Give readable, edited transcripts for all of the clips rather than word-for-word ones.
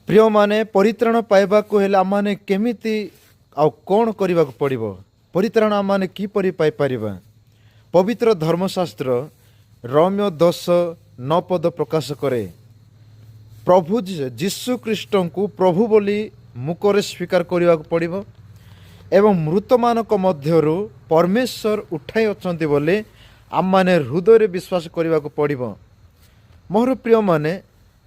प्रिय माने परित्राण पाइबाकु हेले आमाने केमिति आउ कोण करिबाकु पड़िबो। परित्राण आमाने किपरि पाइ परिबा। पवित्र धर्मशास्त्र रोमियो 10:9 पद प्रकाश करे, प्रभु जीशु ख्रीष्टଙ୍କୁ प्रभु बोली मुखरे स्वीकार करिबाकु पड़िबो एवं मृतमानक मध्यरु परमेश्वर उठाई अछंती बोले आमाने हृदय विश्वास करिबाकु पड़िबो। मोर प्रिय माने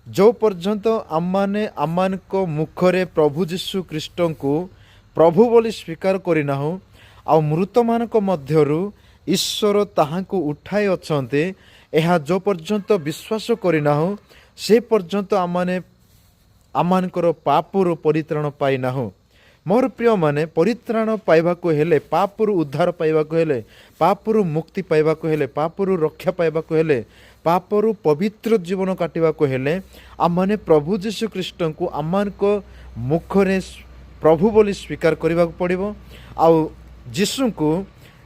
जो पर्यंत आमाने आमानक मुखरे प्रभु जीशु ख्रीष्टଙ୍କୁ प्रभु बोली स्वीकार करिनाहु आ मृतमानक मध्यरु ईश्वर ताहांकु उठाई अछंते एहा जो पर्यंत विश्वास करिनाहु से पर्यंत आमाने आमानकर पापरु परित्राण पाइनाहु। मोर प्रिय माने परित्राण पाइबाकु हेले पापरु उद्धार पाइबाकु हेले पापरु मुक्ति पाइबाकु हेले पापरु रक्षा पाइबाकु हेले पापरु पवित्र जीवन काटिबाकु हेले आमाने प्रभु जीशु ख्रीष्टଙ୍କୁ आमानक मुखरे प्रभु बोली स्वीकार करिबाकु पड़िबो। आउ जीशुଙ୍କୁ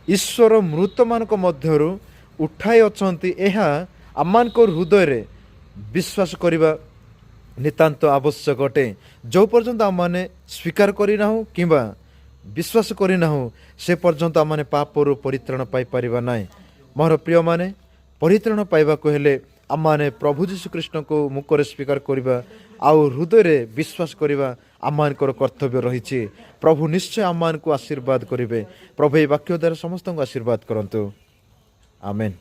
ईश्वर मृतमानक मध्यरु उठाई अछंती एहा आमानक हृदय रे विश्वास करिबा नितांत आवश्यक अटे। जो पर्यंत आमाने स्वीकार करिनाहु किंबा विश्वास करिनाहु से पर्यंत आमाने पापरु परित्राण पाइ परिबा नाय। मोर प्रिय माने परित्राण पाइबाकु हेले आमाने प्रभु जीशु ख्रीष्ट को मुखरे स्वीकार करिबा आउ हृदय रे विश्वास करिबा आमानकर कर्तव्य रहिछि। प्रभु निश्चय आमान को आशीर्वाद करिवे। प्रभु ए वाक्य द्वारा समस्त को आशीर्वाद करंतु। आमेन।